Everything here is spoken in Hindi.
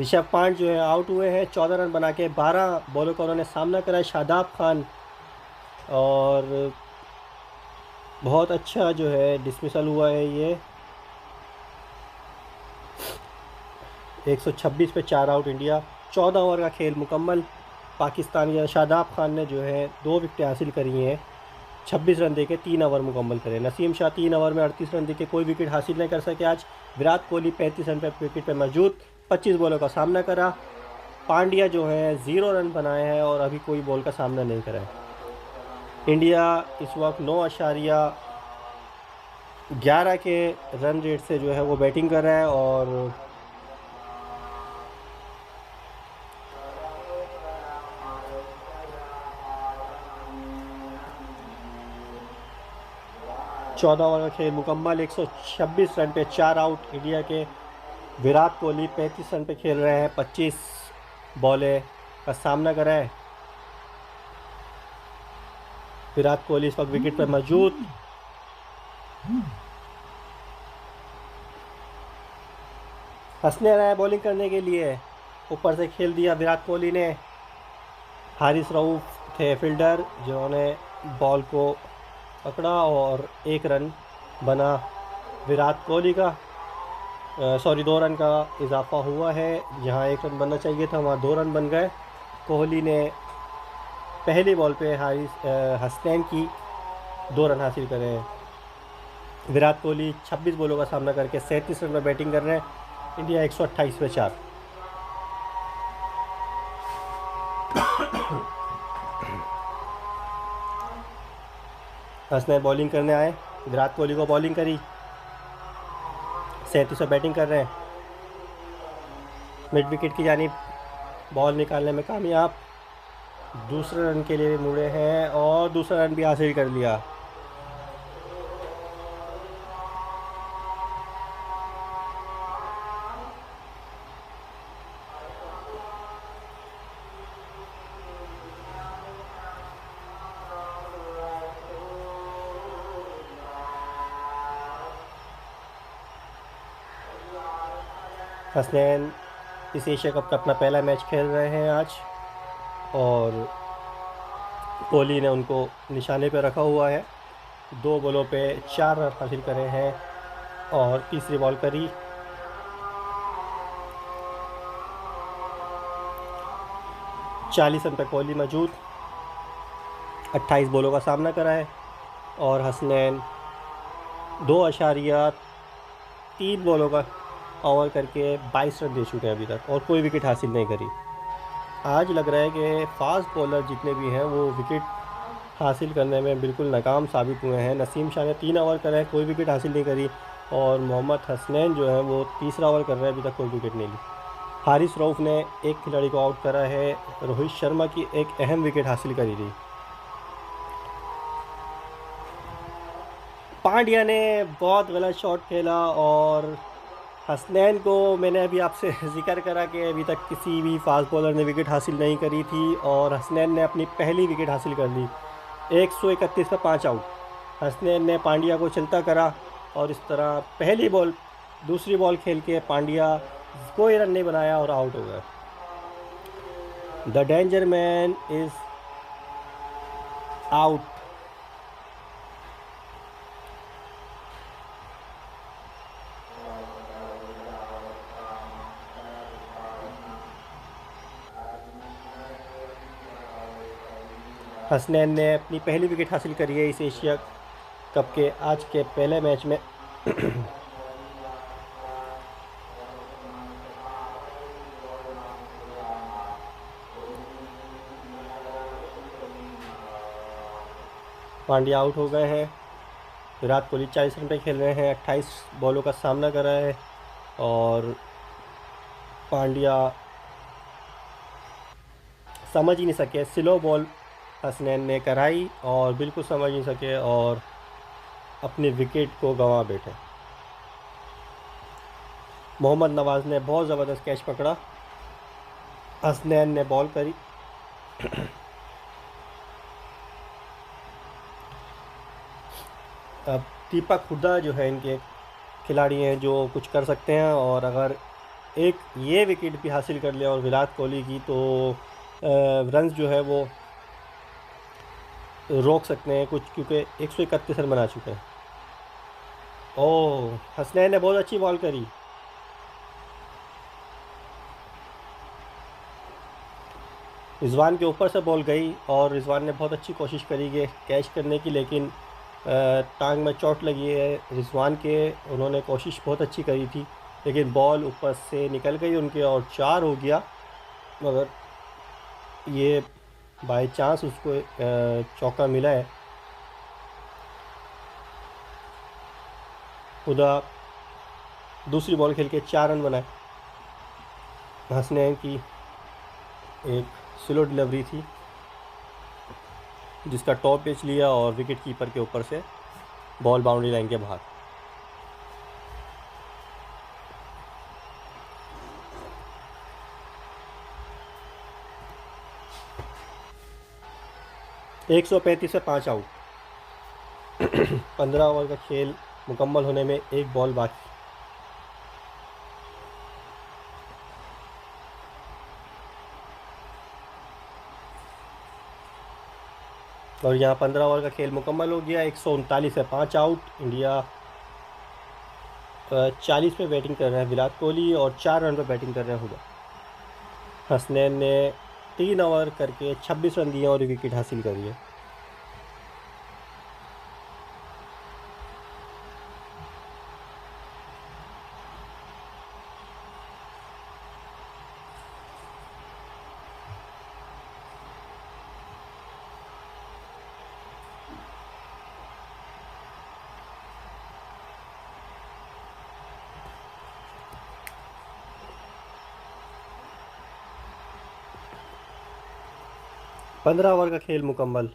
ऋषभ पंत जो है आउट हुए हैं 14 रन बना के। 12 बॉलों का उन्होंने सामना करा है। शादाब खान और बहुत अच्छा जो है डिसमिसल हुआ है ये। 126 पे 4 आउट इंडिया। 14 ओवर का खेल मुकम्मल। पाकिस्तानी शादाब खान ने जो है 2 विकेटें हासिल करी हैं। 26 रन देके 3 ओवर मुकम्मल करे। नसीम शाह 3 ओवर में 38 रन देके कोई विकेट हासिल नहीं कर सके आज। विराट कोहली 35 रन पे विकेट पे मौजूद, 25 बॉलों का सामना करा। पांड्या जो है 0 रन बनाए हैं और अभी कोई बॉल का सामना नहीं करा है। इंडिया इस वक्त 9.11 के रन रेट से जो है वो बैटिंग कर रहा है और 14 ओवर का खेल मुकम्मल। 126 रन पे 4 आउट इंडिया के। विराट कोहली 35 रन पे खेल रहे हैं। 25 बॉलें का सामना कर रहा है। विराट कोहली इस वक्त विकेट पर मौजूद। हंसने रहा है बॉलिंग करने के लिए। ऊपर से खेल दिया विराट कोहली ने। हारिस रऊफ थे फील्डर जिन्होंने बॉल को पकड़ा और 1 रन बना विराट कोहली का। 2 रन का इजाफा हुआ है। जहां 1 रन बनना चाहिए था वहां 2 रन बन गए। कोहली ने पहली बॉल पे हसनैन की 2 रन हासिल करे हैं। विराट कोहली 26 बॉलों का सामना करके 37 रन पर बैटिंग कर रहे हैं। इंडिया 128 पे 4। हसनैन बॉलिंग करने आए। विराट कोहली को बॉलिंग करी। 37 पर बैटिंग कर रहे हैं। मिड विकेट की जानिब बॉल निकालने में कामयाब। दूसरे रन के लिए मुड़े हैं और दूसरा रन भी हासिल कर लिया। हसनैन इस एशिया कप का अपना पहला मैच खेल रहे हैं आज और कोहली ने उनको निशाने पे रखा हुआ है। 2 बॉलों पे 4 रन हासिल करे हैं और तीसरी बॉल करी। चालीस रन पे कोहली मौजूद। 28 बॉलों का सामना करा है और हसनैन 2.3 बॉलों का ओवर करके 22 रन दे चुके हैं अभी तक और कोई विकेट हासिल नहीं करी। आज लग रहा है कि फास्ट बॉलर जितने भी हैं वो विकेट हासिल करने में बिल्कुल नाकाम साबित हुए हैं। नसीम शाह ने 3 ओवर करे, कोई विकेट हासिल नहीं करी और मोहम्मद हसनैन जो है वो तीसरा ओवर कर रहे हैं, अभी तक कोई विकेट नहीं ली। हारिस रऊफ ने एक खिलाड़ी को आउट करा है। रोहित शर्मा की एक अहम विकेट हासिल करी थी। पांड्या ने बहुत गलत शॉट खेला और हसनैन को मैंने अभी आपसे जिक्र करा कि अभी तक किसी भी फास्ट बॉलर ने विकेट हासिल नहीं करी थी और हसनैन ने अपनी पहली विकेट हासिल कर ली। 131 पर 5 आउट। हसनैन ने पांड्या को चलता करा और इस तरह दूसरी बॉल खेल के पांड्या कोई रन नहीं बनाया और आउट हो गया। The danger man is out. Hasnain ने अपनी पहली विकेट हासिल करी है इस एशिया कप के आज के पहले मैच में। पांड्या आउट हो गए हैं। विराट कोहली 40 रन पे खेल रहे हैं। 28 बॉलों का सामना कर रहे हैं और पांड्या समझ ही नहीं सके। स्लो बॉल हसनैन ने कराई और बिल्कुल समझ नहीं सके और अपनी विकेट को गंवा बैठे। मोहम्मद नवाज़ ने बहुत ज़बरदस्त कैच पकड़ा। हसनैन ने बॉल करी। अब दीपक हुड्डा जो है इनके खिलाड़ी हैं जो कुछ कर सकते हैं और अगर एक ये विकेट भी हासिल कर लिया और विराट कोहली की तो रन्स जो है वो रोक सकते हैं कुछ, क्योंकि 131 रन बना चुके हैं। ओह, हसनैन ने बहुत अच्छी बॉल करी। रिजवान के ऊपर से बॉल गई और रिजवान ने बहुत अच्छी कोशिश करी कि कैच करने की, लेकिन टांग में चोट लगी है रिजवान के। उन्होंने कोशिश बहुत अच्छी करी थी, लेकिन बॉल ऊपर से निकल गई उनके और 4 हो गया। मगर ये बाय चांस उसको चौका मिला है। खुदा दूसरी बॉल खेल के 4 रन बनाए। हसनैन की एक स्लो डिलीवरी थी जिसका टॉप पिच लिया और विकेट कीपर के ऊपर से बॉल बाउंड्री लाइन के बाहर। एक 135 पे 5 आउट। 15 ओवर का खेल मुकम्मल होने में एक बॉल बाकी। और यहाँ 15 ओवर का खेल मुकम्मल हो गया। 139 पे 5 आउट। इंडिया 40 पे बैटिंग कर रहे हैं विराट कोहली और 4 रन पे बैटिंग कर रहे हैं हुदा। हसनैन ने 3 ओवर करके 26 रन दिए और विकेट हासिल करी है। पंद्रह ओवर का खेल मुकम्मल।